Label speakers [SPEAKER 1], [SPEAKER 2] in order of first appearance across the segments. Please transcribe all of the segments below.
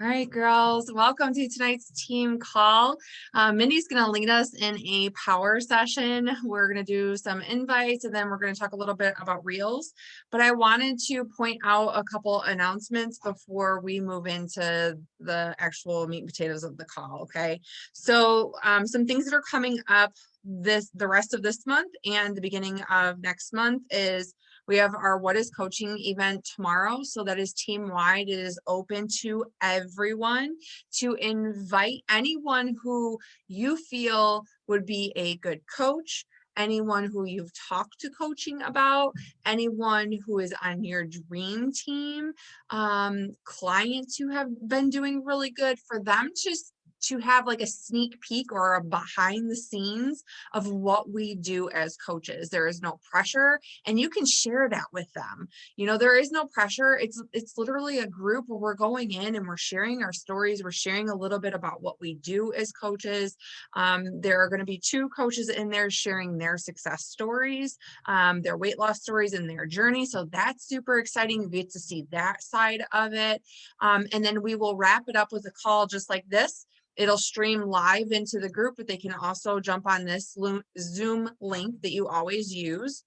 [SPEAKER 1] All right, girls, welcome to tonight's team call. Mindy's going to lead us in a power session. We're going to do some invites and then we're going to talk a little bit about reels. But I wanted to point out a couple announcements before we move into the actual meat and potatoes of the call. Okay, so some things that are coming up the rest of this month and the beginning of next month is we have our What is Coaching event tomorrow. So that is team wide. It is open to everyone to invite anyone who you feel would be a good coach, anyone who you've talked to coaching about, anyone who is on your dream team, clients who have been doing really good, for them to have like a sneak peek or a behind the scenes of what we do as coaches. There is no pressure and you can share that with them. You know, there is no pressure. It's literally a group where we're going in and we're sharing our stories. We're sharing a little bit about what we do as coaches. There are going to be 2 coaches in there sharing their success stories, their weight loss stories and their journey. So that's super exciting. You get to see that side of it. And then we will wrap it up with a call just like this. It'll stream live into the group, but they can also jump on this Zoom link that you always use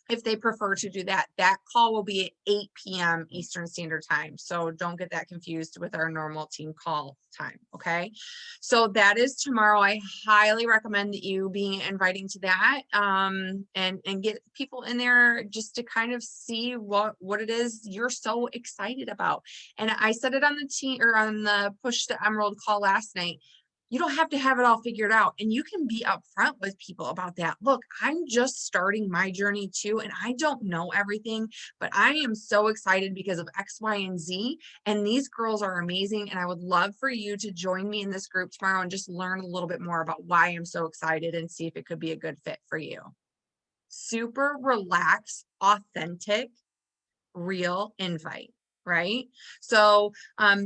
[SPEAKER 1] if they prefer to do that. That call will be at 8 p.m. Eastern Standard Time. So don't get that confused with our normal team call time. Okay. So that is tomorrow. I highly recommend that you be inviting to that and get people in there just to kind of see what it is you're so excited about. And I said it on the team or on the Push to Emerald call last night. You don't have to have it all figured out, and you can be upfront with people about that. Look, I'm just starting my journey too, and I don't know everything, but I am so excited because of X, Y, and Z, and these girls are amazing, and I would love for you to join me in this group tomorrow and just learn a little bit more about why I'm so excited and see if it could be a good fit for you. Super relaxed, authentic, real invite, right? So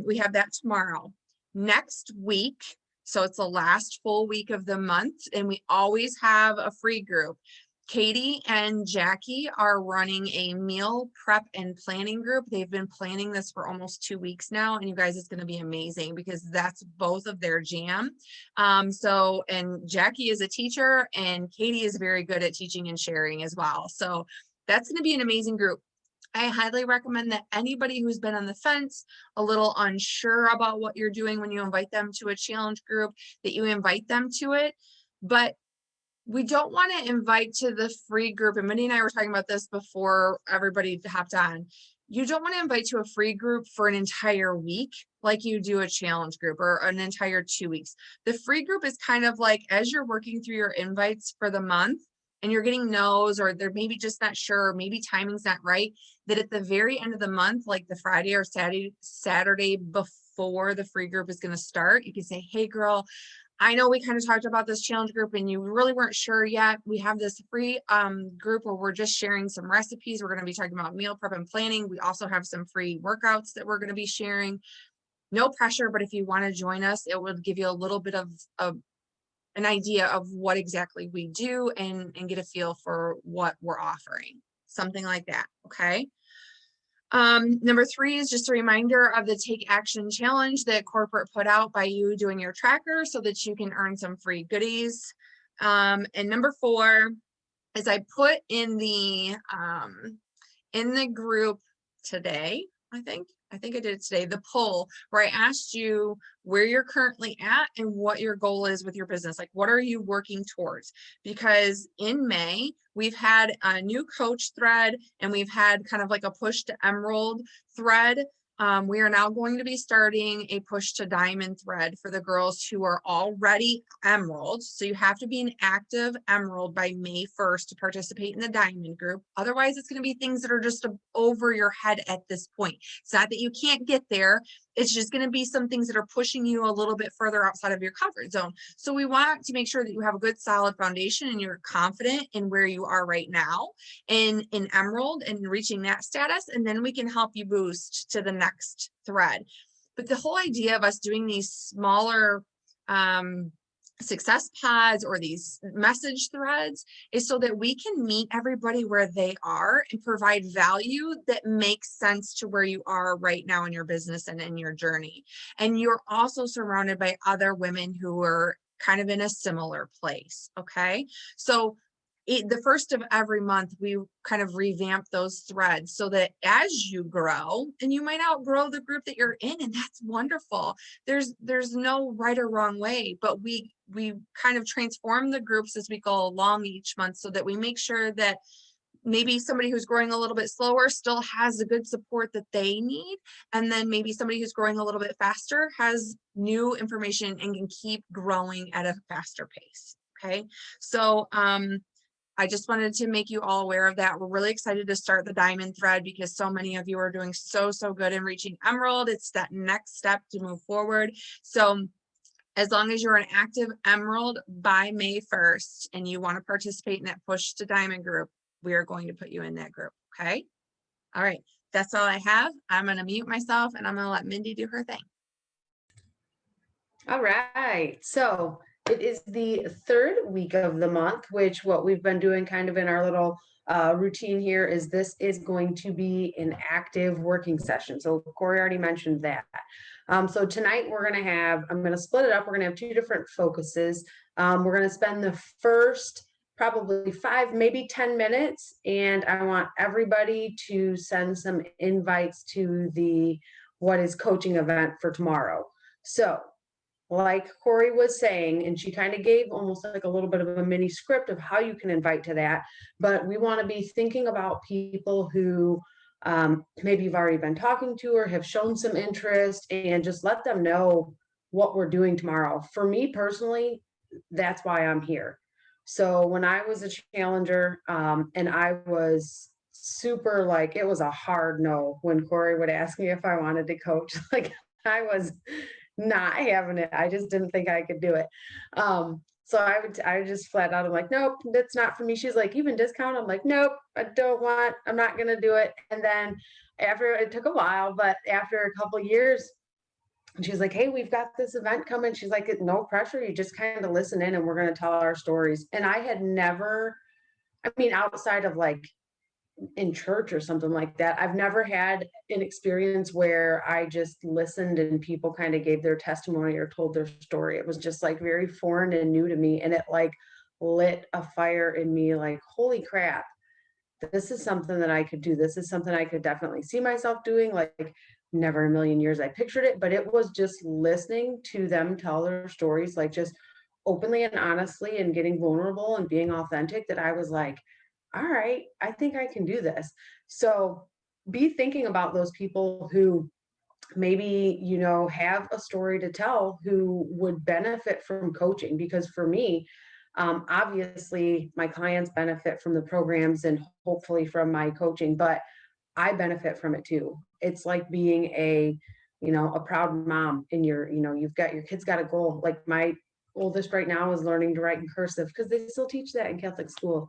[SPEAKER 1] we have that tomorrow. Next week, so it's the last full week of the month, and we always have a free group. Katie and Jackie are running a meal prep and planning group. They've been planning this for almost 2 weeks now, and you guys, it's going to be amazing because that's both of their jam. And Jackie is a teacher, and Katie is very good at teaching and sharing as well. So that's going to be an amazing group. I highly recommend that anybody who's been on the fence, a little unsure about what you're doing when you invite them to a challenge group, that you invite them to it. But we don't want to invite to the free group. And Mindy and I were talking about this before everybody hopped on. You don't want to invite to a free group for an entire week like you do a challenge group or an entire 2 weeks. The free group is kind of like as you're working through your invites for the month, and you're getting no's, or they're maybe just not sure, maybe timing's not right, that at the very end of the month, like the Friday or Saturday before the free group is going to start, you can say, hey girl, I know we kind of talked about this challenge group and you really weren't sure yet. We have this free group where we're just sharing some recipes. We're going to be talking about meal prep and planning. We also have some free workouts that we're going to be sharing. No pressure, but if you want to join us, it will give you a little bit of an idea of what exactly we do and get a feel for what we're offering, something like that. Okay. Number 3 is just a reminder of the Take Action Challenge that corporate put out by you doing your tracker so that you can earn some free goodies. And number 4 is I put in the group today, I think I did it today, the poll where I asked you where you're currently at and what your goal is with your business. Like, what are you working towards? Because in May, we've had a new coach thread and we've had kind of like a push to emerald thread. We are now going to be starting a push to diamond thread for the girls who are already emerald. So you have to be an active emerald by May 1st to participate in the diamond group. Otherwise, it's going to be things that are just over your head at this point. It's not that you can't get there. It's just going to be some things that are pushing you a little bit further outside of your comfort zone. So we want to make sure that you have a good solid foundation and you're confident in where you are right now in emerald and reaching that status. And then we can help you boost to the next thread. But the whole idea of us doing these smaller success pods or these message threads is so that we can meet everybody where they are and provide value that makes sense to where you are right now in your business and in your journey. And you're also surrounded by other women who are kind of in a similar place. Okay. So the first of every month, we kind of revamp those threads so that as you grow, and you might outgrow the group that you're in, and that's wonderful. There's no right or wrong way, but we kind of transform the groups as we go along each month so that we make sure that maybe somebody who's growing a little bit slower still has the good support that they need. And then maybe somebody who's growing a little bit faster has new information and can keep growing at a faster pace. Okay. So, I just wanted to make you all aware of that. We're really excited to start the diamond thread because so many of you are doing so good in reaching emerald. It's that next step to move forward. So as long as you're an active emerald by May 1st and you want to participate in that push to diamond group, we are going to put you in that group. Okay. All right. That's all I have. I'm going to mute myself and I'm going to let Mindy do her thing.
[SPEAKER 2] All right. So it is the third week of the month, which what we've been doing kind of in our little routine here is this is going to be an active working session. So Corey already mentioned that. So tonight we're going to have, I'm going to split it up. We're going to have two different focuses. We're going to spend the first probably 5, maybe 10 minutes. And I want everybody to send some invites to the What is Coaching event for tomorrow. So like Corey was saying, and she kind of gave almost like a little bit of a mini script of how you can invite to that. But we want to be thinking about people who maybe you've already been talking to or have shown some interest, and just let them know what we're doing tomorrow. For me personally, that's why I'm here. So when I was a challenger and I was super like, it was a hard no when Corey would ask me if I wanted to coach. Like I was not having it. I just didn't think I could do it. So I just flat out, I'm like, nope, that's not for me. She's like, even discount? I'm like, nope, I'm not going to do it. And then after it took a while, but after a couple of years, she's like, hey, we've got this event coming. She's like, no pressure. You just kind of listen in and we're going to tell our stories. And I had never, I mean, outside of like in church or something like that, I've never had an experience where I just listened and people kind of gave their testimony or told their story. It was just like very foreign and new to me. And it like lit a fire in me like, holy crap, this is something that I could do. This is something I could definitely see myself doing. Like never in a million years I pictured it, but it was just listening to them tell their stories, like just openly and honestly and getting vulnerable and being authentic, that I was like, all right, I think I can do this. So be thinking about those people who maybe, you know, have a story to tell who would benefit from coaching. Because for me, obviously my clients benefit from the programs and hopefully from my coaching, but I benefit from it too. It's like being a, you know, a proud mom in your, you know, you've got your kids got a goal. Like my oldest right now is learning to write in cursive because they still teach that in Catholic school.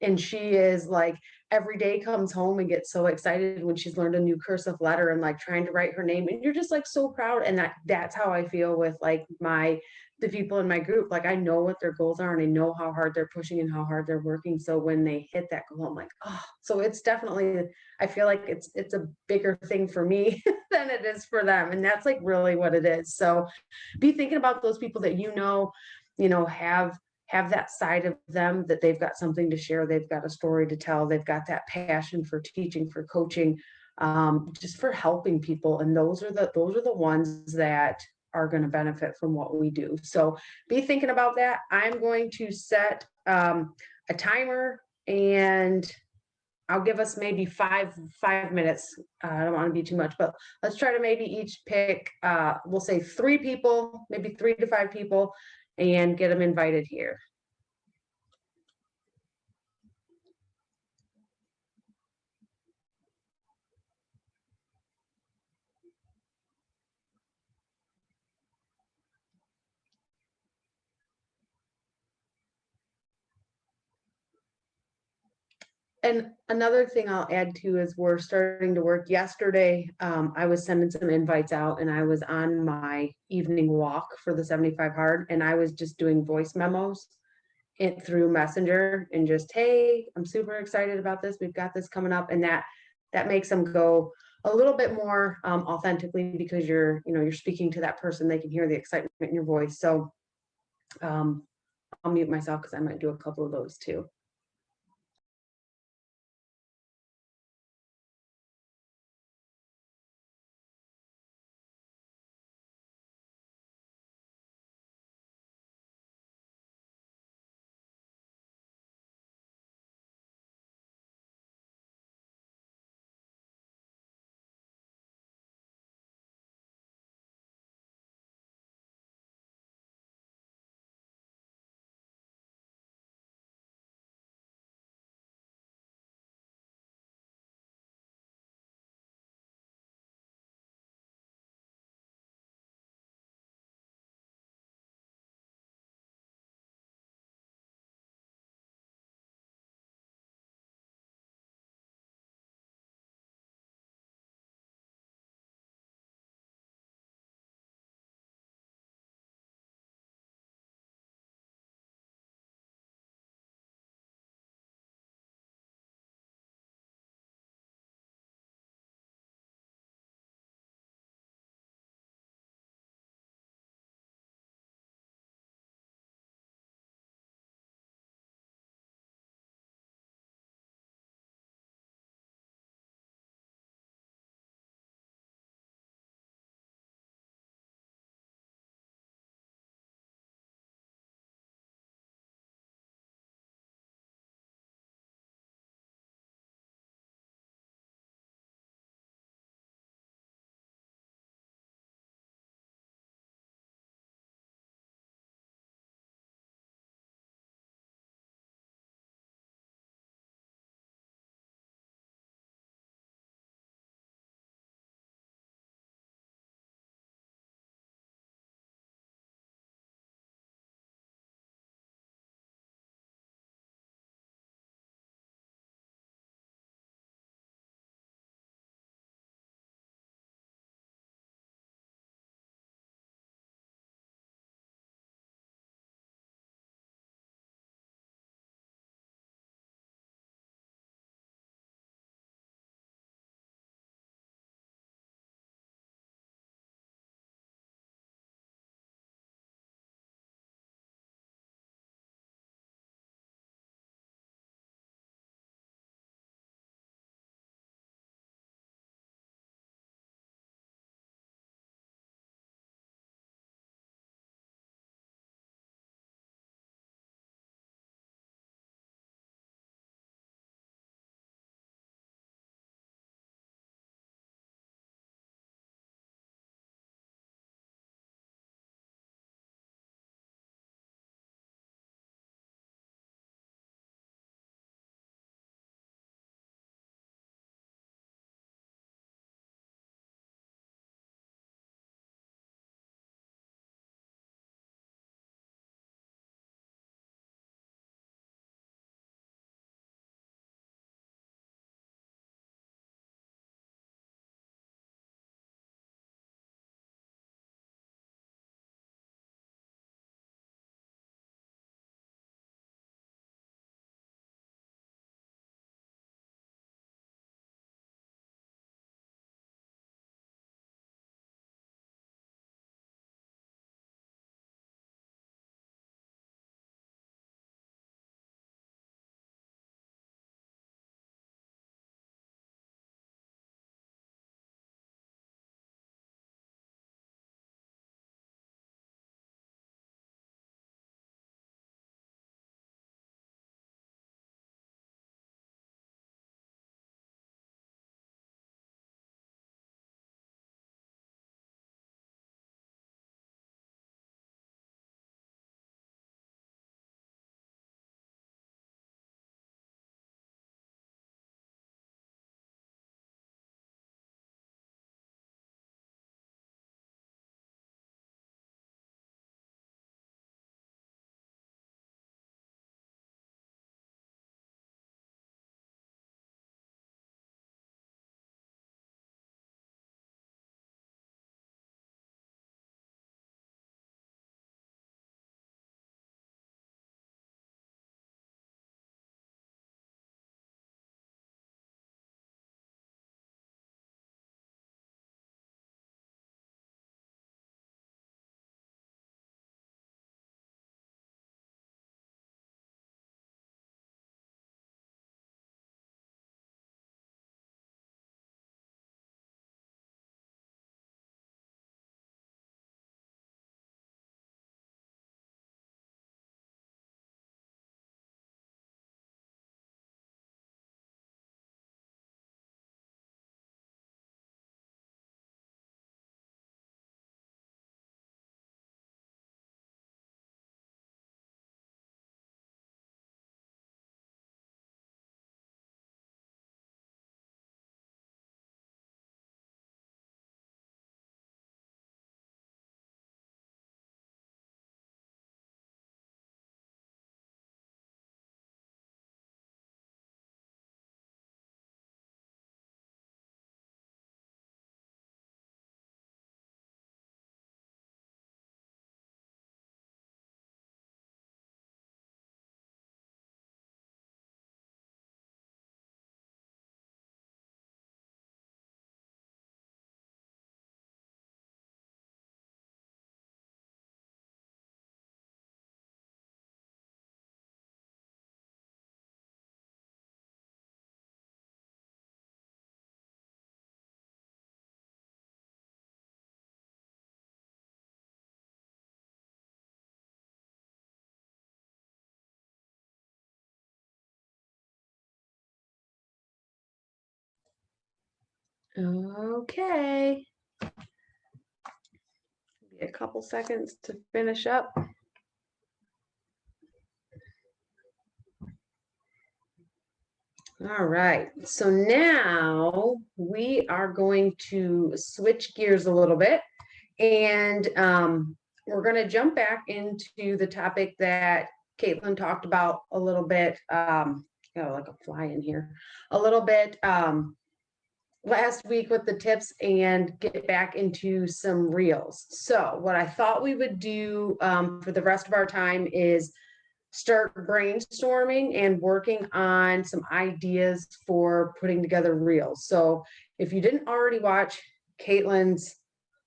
[SPEAKER 2] And she is like every day comes home and gets so excited when she's learned a new cursive letter and like trying to write her name, and you're just like so proud. And that's how I feel with like the people in my group. Like I know what their goals are and I know how hard they're pushing and how hard they're working. So when they hit that goal, I'm like, oh, so it's definitely, I feel like it's a bigger thing for me than it is for them. And that's like really what it is. So be thinking about those people that you know, have that side of them, that they've got something to share, they've got a story to tell, they've got that passion for teaching, for coaching, just for helping people. And those are the ones that are going to benefit from what we do. So be thinking about that. I'm going to set a timer, and I'll give us maybe five minutes. I don't want to be too much, but let's try to maybe each pick, we'll say 3 people, maybe 3 to 5 people, and get them invited here. And another thing I'll add to is we're starting to work yesterday. I was sending some invites out and I was on my evening walk for the 75 hard and I was just doing voice memos it through Messenger and just, hey, I'm super excited about this. We've got this coming up, and that makes them go a little bit more authentically because you're speaking to that person. They can hear the excitement in your voice. So I'll mute myself because I might do a couple of those too. Okay. A couple seconds to finish up. All right, so now we are going to switch gears a little bit, and we're going to jump back into the topic that Caitlin talked about a little bit. Like a fly in here, a little bit last week with the tips, and get back into some reels. So, what I thought we would do for the rest of our time is start brainstorming and working on some ideas for putting together reels. So if you didn't already watch Caitlin's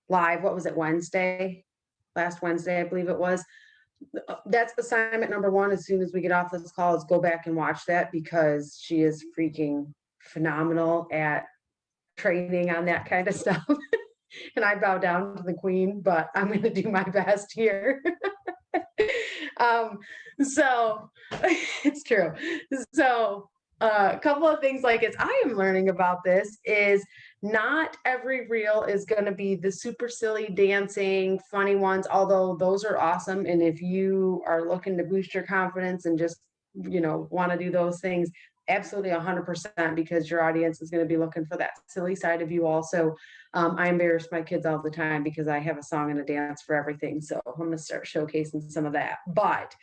[SPEAKER 2] live, what was it, Wednesday? Last Wednesday, I believe it was. That's assignment number one. As soon as we get off this call, is go back and watch that, because she is freaking phenomenal at training on that kind of stuff. And I bow down to the queen, but I'm going to do my best here. So it's true. So a couple of things like as I am learning about this is not every reel is going to be the super silly dancing funny ones, although those are awesome. And if you are looking to boost your confidence and just want to do those things, absolutely 100%, because your audience is going to be looking for that silly side of you also. I embarrass my kids all the time because I have a song and a dance for everything. So I'm going to start showcasing some of that. But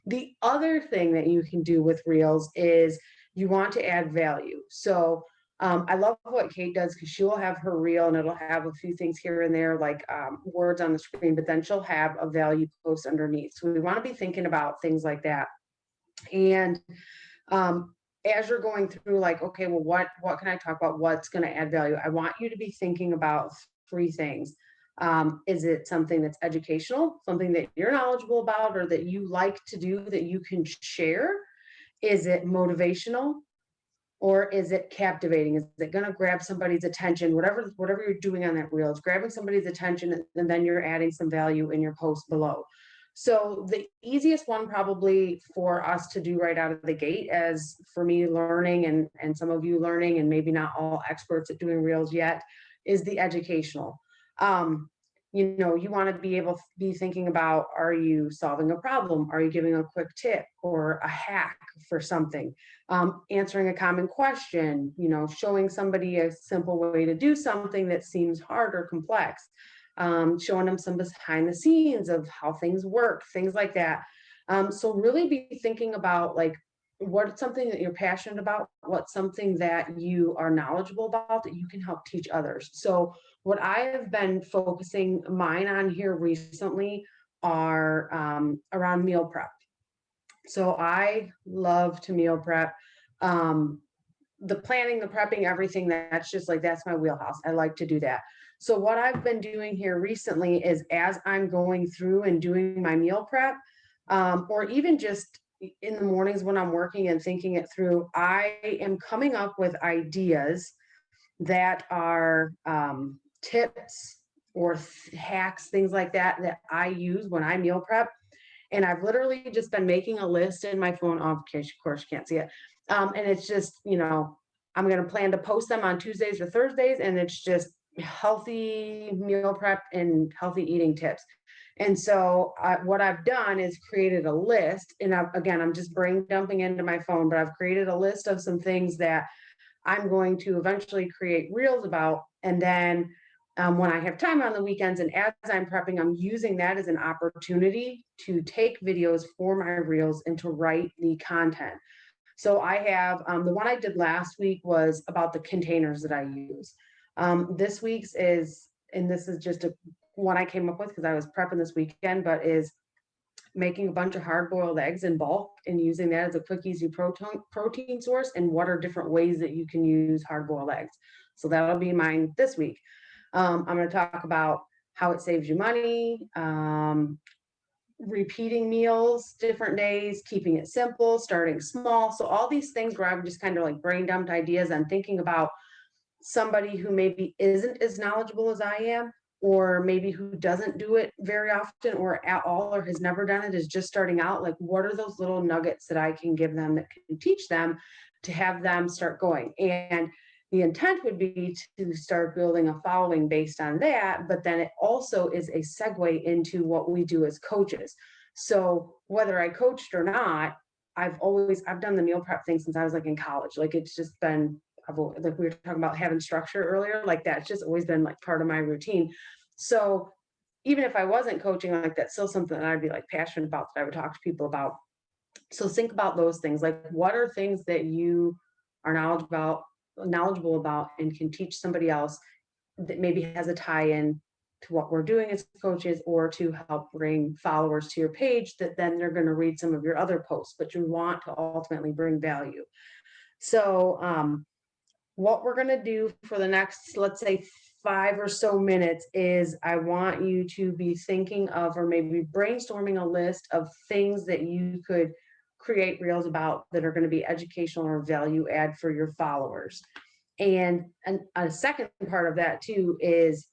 [SPEAKER 2] the other thing that you can do with reels is you want to add value. So I love what Kate does, because she will have her reel and it'll have a few things here and there, like words on the screen, but then she'll have a value post underneath. So we want to be thinking about things like that. And as you're going through, like, okay, well, what can I talk about? What's going to add value? I want you to be thinking about three things. Is it something that's educational, something that you're knowledgeable about or that you like to do that you can share? Is it motivational? Or is it captivating? Is it going to grab somebody's attention? Whatever you're doing on that reel is grabbing somebody's attention, and then you're adding some value in your post below. So the easiest one probably for us to do right out of the gate, as for me learning and some of you learning, and maybe not all experts at doing reels yet, is the educational. You want to be able to be thinking about, are you solving a problem? Are you giving a quick tip or a hack for something? Answering a common question, showing somebody a simple way to do something that seems hard or complex. Showing them some behind the scenes of how things work, things like that. So really be thinking about, like, what's something that you're passionate about, what's something that you are knowledgeable about that you can help teach others. So what I have been focusing mine on here recently are around meal prep. So I love to meal prep. The planning, the prepping, everything, that's my wheelhouse. I like to do that. So what I've been doing here recently is, as I'm going through and doing my meal prep, or even just in the mornings when I'm working and thinking it through, I am coming up with ideas that are tips or hacks, things like that I use when I meal prep. And I've literally just been making a list in my phone. Of course, you can't see it. And it's just, I'm going to plan to post them on Tuesdays or Thursdays. And it's just healthy meal prep and healthy eating tips. And so what I've done is created a list. And I'm just brain dumping into my phone, but I've created a list of some things that I'm going to eventually create reels about. And then when I have time on the weekends and as I'm prepping, I'm using that as an opportunity to take videos for my reels and to write the content. So I have the one I did last week was about the containers that I use. This week's is, and this is just one I came up with because I was prepping this weekend, but is making a bunch of hard-boiled eggs in bulk and using that as a quick, easy protein source, and what are different ways that you can use hard-boiled eggs. So that'll be mine this week. I'm going to talk about how it saves you money, repeating meals different days, keeping it simple, starting small. So all these things where I've just kind of like brain dumped ideas and thinking about somebody who maybe isn't as knowledgeable as I am, or maybe who doesn't do it very often or at all, or has never done it, is just starting out. Like, what are those little nuggets that I can give them that can teach them to have them start going? And the intent would be to start building a following based on that, but then it also is a segue into what we do as coaches. So whether I coached or not, I've done the meal prep thing since I was like in college. Like it's just been, like we were talking about having structure earlier, like that's just always been like part of my routine. So even if I wasn't coaching, like that's still something that I'd be like passionate about, that I would talk to people about. So think about those things. Like what are things that you are knowledgeable about and can teach somebody else that maybe has a tie-in to what we're doing as coaches, or to help bring followers to your page that then they're going to read some of your other posts, but you want to ultimately bring value. So what we're going to do for the next, let's say, 5 or so minutes is I want you to be thinking of, or maybe brainstorming a list of things that you could create reels about that are going to be educational or value add for your followers. And a second part of that too is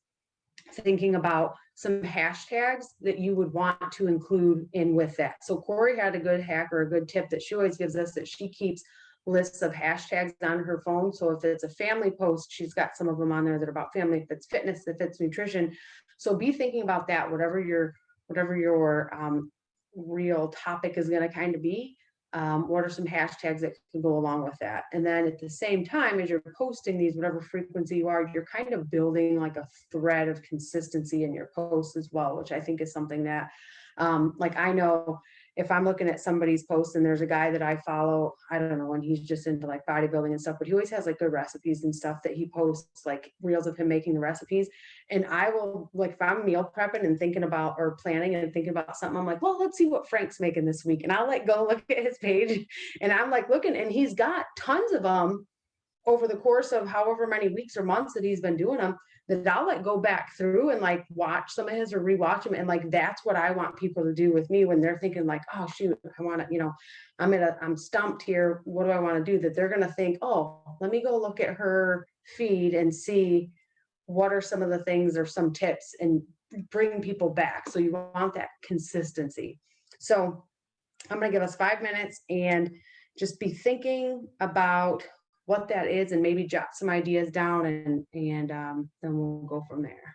[SPEAKER 2] thinking about some hashtags that you would want to include in with that. So Corey had a good hack, or a good tip that she always gives us, that she keeps lists of hashtags on her phone. So if it's a family post, she's got some of them on there that are about family, if it's fitness, if it's nutrition. So be thinking about that, whatever your real topic is going to kind of be. What are some hashtags that can go along with that? And then at the same time, as you're posting these, whatever frequency you are, you're kind of building like a thread of consistency in your posts as well, which I think is something that, like I know if I'm looking at somebody's post and there's a guy that I follow, I don't know when he's just into like bodybuilding and stuff, but he always has like good recipes and stuff that he posts, like reels of him making the recipes. And I will, like, if I'm meal prepping and thinking about, or planning and thinking about something, I'm like, well, let's see what Frank's making this week. And I'll like go look at his page, and I'm like looking, and he's got tons of them over the course of however many weeks or months that he's been doing them, that I'll like go back through and like watch some of his or rewatch them. And like, that's what I want people to do with me when they're thinking like, oh shoot, I want to, I'm stumped here. What do I want to do? That they're going to think, oh, let me go look at her feed and see what are some of the things or some tips, and bring people back. So you want that consistency. So I'm going to give us 5 minutes and just be thinking about what that is, and maybe jot some ideas down, and then we'll go from there.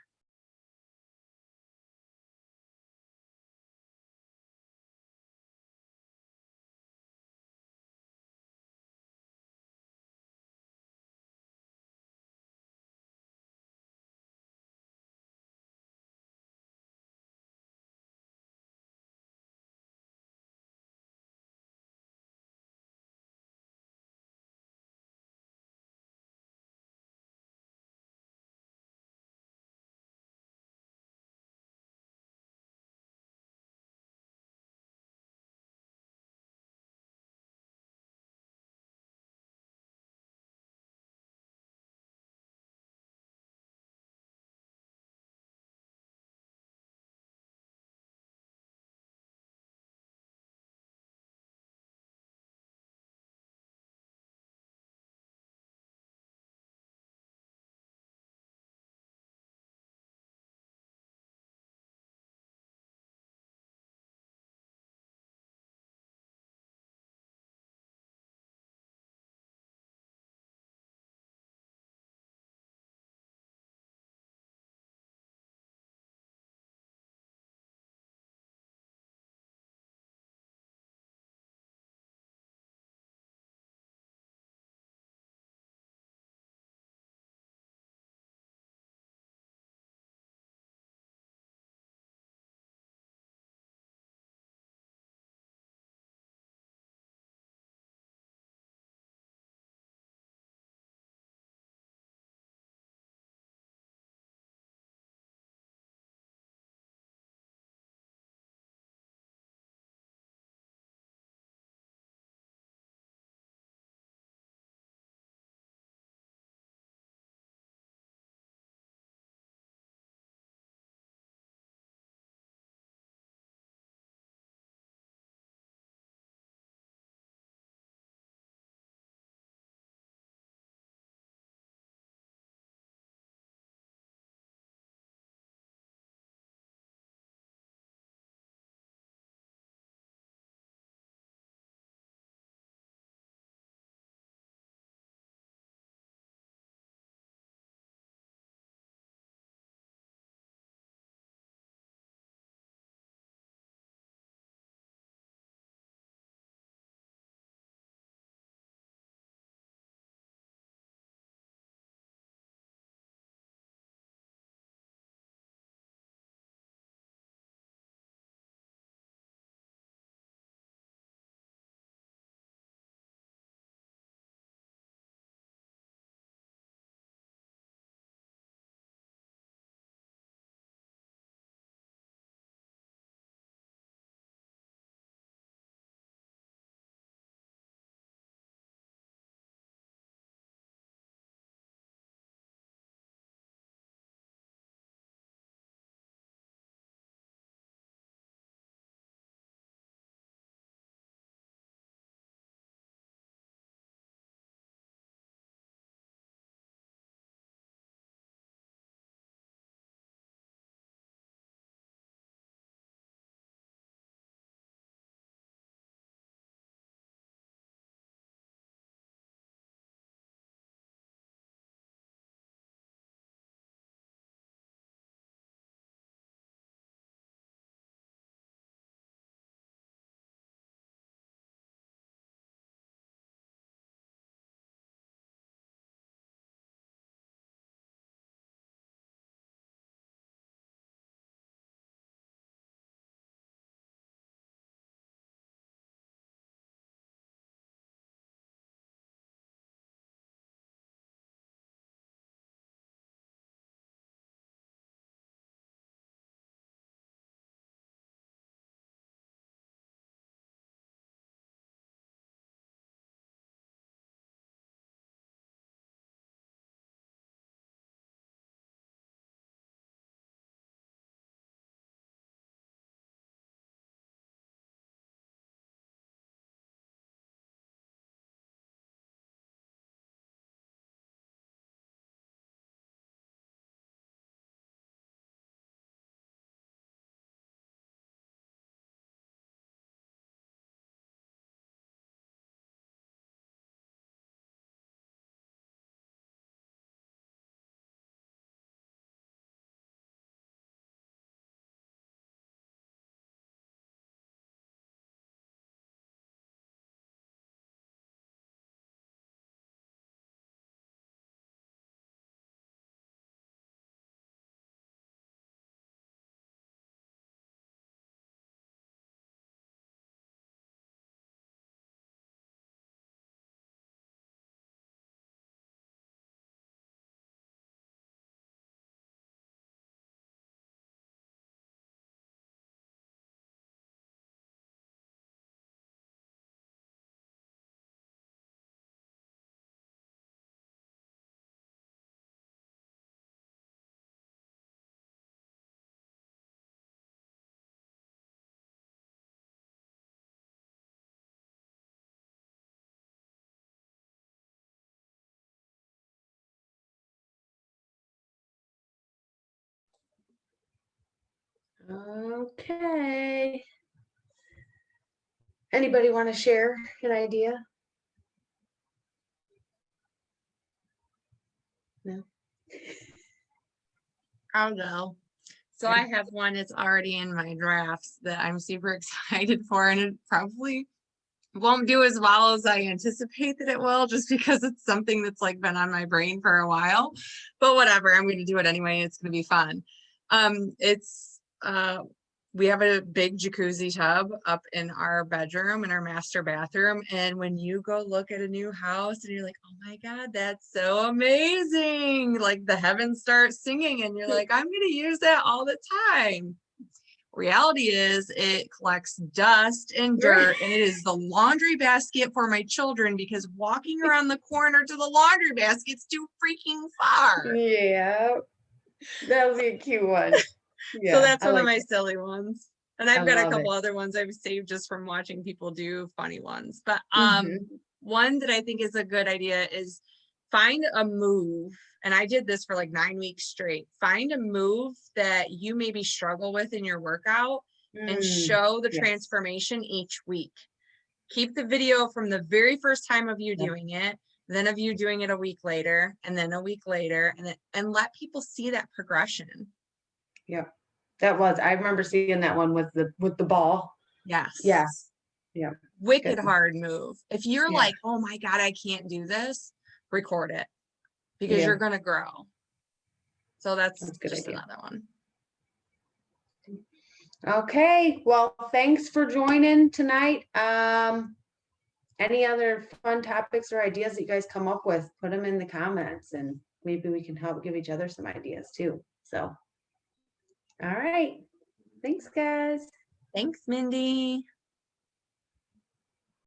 [SPEAKER 2] Okay. Anybody want to share an idea? No.
[SPEAKER 1] I'll go. So I have one that's already in my drafts that I'm super excited for, and it probably won't do as well as I anticipate that it will, just because it's something that's like been on my brain for a while. But whatever, I'm going to do it anyway. It's going to be fun. It's we have a big jacuzzi tub up in our bedroom, in our master bathroom. And when you go look at a new house and you're like, oh my God, that's so amazing. Like the heavens start singing and you're like, I'm going to use that all the time. Reality is it collects dust and dirt, and it is the laundry basket for my children because walking around the corner to the laundry basket's too freaking far.
[SPEAKER 2] Yeah, that'll be a cute one. Yeah,
[SPEAKER 1] So that's
[SPEAKER 2] I
[SPEAKER 1] one of
[SPEAKER 2] like
[SPEAKER 1] my
[SPEAKER 2] it.
[SPEAKER 1] silly ones. And
[SPEAKER 2] I
[SPEAKER 1] I've got a
[SPEAKER 2] love it.
[SPEAKER 1] couple other ones I've saved just from watching people do funny ones. But
[SPEAKER 2] Mhm.
[SPEAKER 1] one that I think is a good idea is find a move. And I did this for like 9 weeks straight. Find a move that you maybe struggle with in your workout and show the
[SPEAKER 2] Yes.
[SPEAKER 1] transformation each week. Keep the video from the very first time of you
[SPEAKER 2] Yeah.
[SPEAKER 1] doing it, then of you doing it a week later, and then a week later, and let people see that progression.
[SPEAKER 2] Yeah, I remember seeing that one with the ball.
[SPEAKER 1] Yes.
[SPEAKER 2] Yeah. Yeah.
[SPEAKER 1] Wicked
[SPEAKER 2] Good.
[SPEAKER 1] hard move. If you're
[SPEAKER 2] Yeah.
[SPEAKER 1] like, oh my God, I can't do this, record it because
[SPEAKER 2] Yeah.
[SPEAKER 1] you're going to grow. So that's
[SPEAKER 2] That's a good
[SPEAKER 1] just
[SPEAKER 2] idea.
[SPEAKER 1] another one.
[SPEAKER 2] Okay, well, thanks for joining tonight. Any other fun topics or ideas that you guys come up with, put them in the comments and maybe we can help give each other some ideas too. So, all right. Thanks, guys.
[SPEAKER 1] Thanks, Mindy.